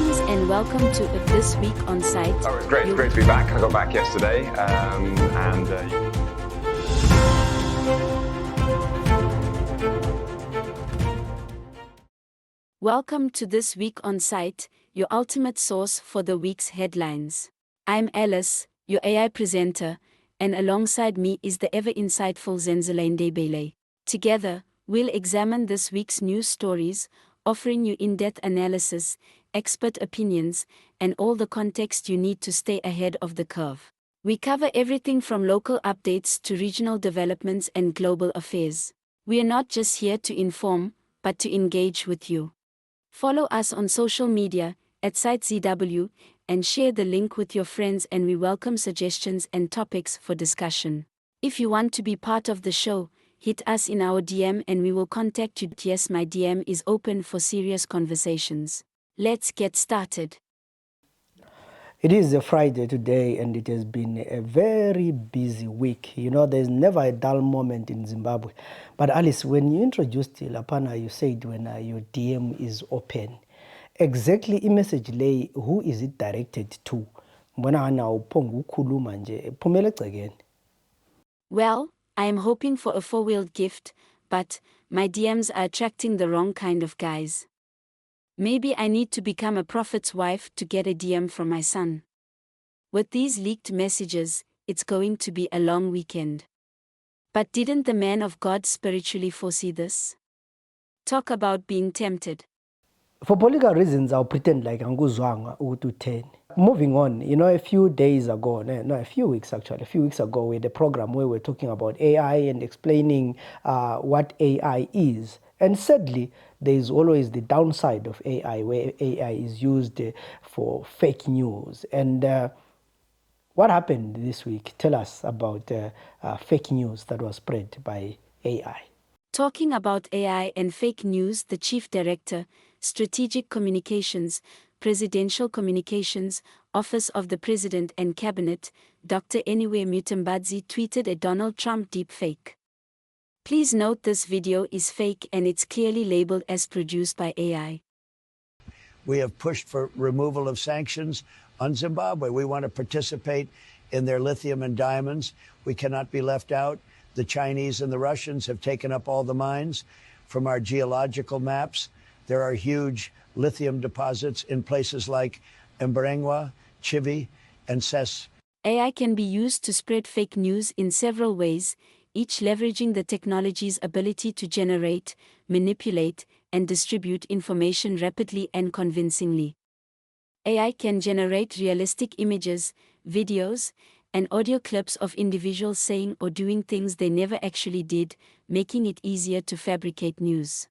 Greetings and welcome to This Week on CITE. Oh, it's great to be back. I got back yesterday, Welcome to This Week on CITE, your ultimate source for the week's headlines. I'm Alice, your AI presenter, and alongside me is the ever-insightful Zenzele. Together, we'll examine this week's news stories, offering you in-depth analysis, expert opinions, and all the context you need to stay ahead of the curve. We cover everything from local updates to regional developments and global affairs. We are not just here to inform, but to engage with you. Follow us on social media, at CITEZW, and share the link with your friends, and we welcome suggestions and topics for discussion. If you want to be part of the show, hit us in our DM and we will contact you. Yes, my DM is open for serious conversations. Let's get started. It is a Friday today and it has been a very busy week. You know, there's never a dull moment in Zimbabwe. But Alice, when you introduced Lapana, you said when your DM is open. Exactly, message lay, who is it directed to? Well, I am hoping for a four-wheeled gift, but my DMs are attracting the wrong kind of guys. Maybe I need to become a prophet's wife to get a DM from my son. With these leaked messages, it's going to be a long weekend. But didn't the man of God spiritually foresee this? Talk about being tempted. For political reasons, I'll pretend like Anguzwanga Utu 10. Moving on, you know, a few weeks ago, we had a program where we're talking about AI and explaining what AI is. And sadly, there is always the downside of AI, where AI is used for fake news. And what happened this week? Tell us about fake news that was spread by AI. Talking about AI and fake news, the Chief Director, Strategic Communications, Presidential Communications, Office of the President and Cabinet, Dr. Anywhere Mutambadzi tweeted a Donald Trump deepfake. Please note this video is fake and it's clearly labeled as produced by AI. We have pushed for removal of sanctions on Zimbabwe. We want to participate in their lithium and diamonds. We cannot be left out. The Chinese and the Russians have taken up all the mines. From our geological maps, there are huge lithium deposits in places like Mbarengwa, Chivi, and Ses. AI can be used to spread fake news in several ways, each leveraging the technology's ability to generate, manipulate, and distribute information rapidly and convincingly. AI can generate realistic images, videos, and audio clips of individuals saying or doing things they never actually did, making it easier to fabricate news.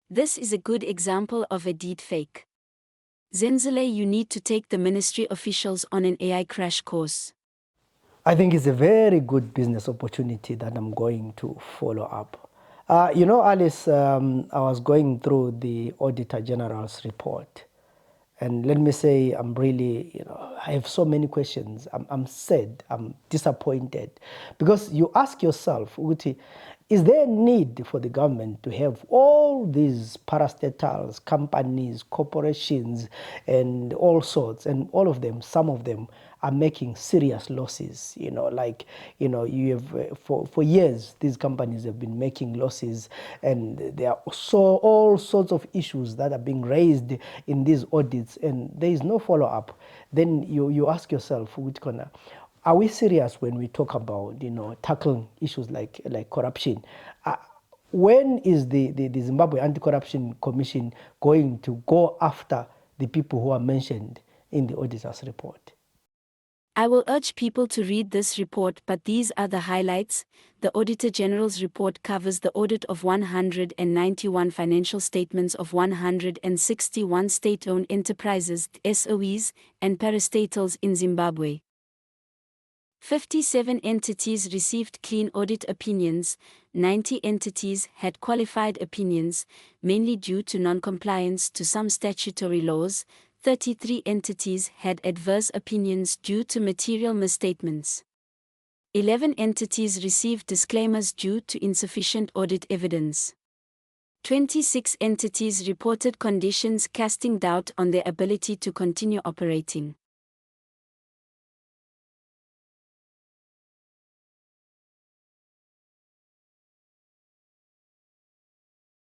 This is a good example of a deepfake. Zenzele, you need to take the ministry officials on an AI crash course. I think it's a very good business opportunity that I'm going to follow up. You know, Alice, I was going through the Auditor-General's report. And let me say, I'm really, I have so many questions. I'm sad, I'm disappointed. Because you ask yourself, Uti, is there a need for the government to have all these parastatals, companies, corporations, and all sorts, and all of them, some of them are making serious losses, you have, for years, these companies have been making losses, and there are all sorts of issues that are being raised in these audits, and there is no follow-up. Then you ask yourself, which corner, are we serious when we talk about, tackling issues like corruption? When is the Zimbabwe Anti-Corruption Commission going to go after the people who are mentioned in the auditor's report? I will urge people to read this report, but these are the highlights. The Auditor-General's report covers the audit of 191 financial statements of 161 state-owned enterprises, SOEs, and parastatals in Zimbabwe. 57 entities received clean audit opinions, 90 entities had qualified opinions, mainly due to non-compliance to some statutory laws, 33 entities had adverse opinions due to material misstatements. 11 entities received disclaimers due to insufficient audit evidence. 26 entities reported conditions casting doubt on their ability to continue operating.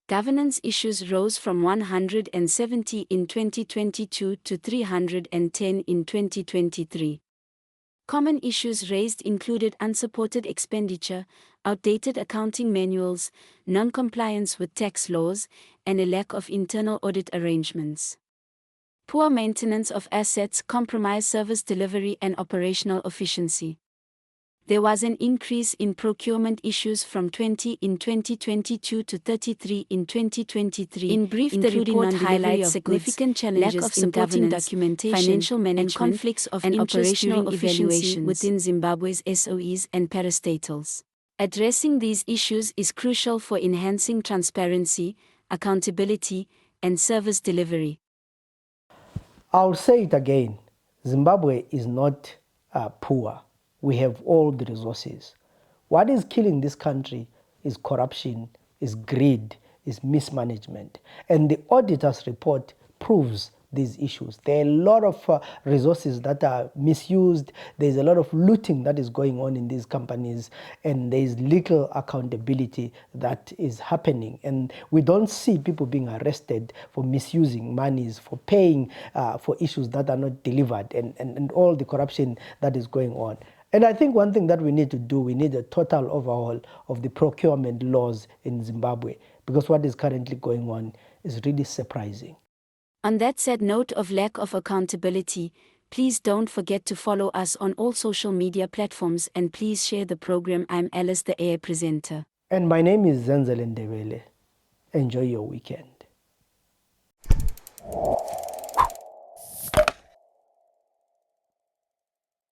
Governance issues rose from 170 in 2022 to 310 in 2023. Common issues raised included unsupported expenditure, outdated accounting manuals, non-compliance with tax laws, and a lack of internal audit arrangements. Poor maintenance of assets compromised service delivery and operational efficiency. There was an increase in procurement issues from 20 in 2022 to 33 in 2023. In brief, the report highlights significant challenges lack of in governance, documentation, financial management, and conflicts of and operational efficiency within Zimbabwe's SOEs and parastatals. Addressing these issues is crucial for enhancing transparency, accountability, and service delivery. I'll say it again, Zimbabwe is not poor. We have all the resources. What is killing this country is corruption, is greed, is mismanagement. And the auditor's report proves these issues. There are a lot of resources that are misused. There's a lot of looting that is going on in these companies, and there's little accountability that is happening. And we don't see people being arrested for misusing monies, for paying for issues that are not delivered, and all the corruption that is going on. And I think one thing that we need to do, we need a total overhaul of the procurement laws in Zimbabwe, because what is currently going on is really surprising. On that sad note of lack of accountability, please don't forget to follow us on all social media platforms and please share the program. I'm Alice, the AI presenter. And my name is Zenzele. Enjoy your weekend.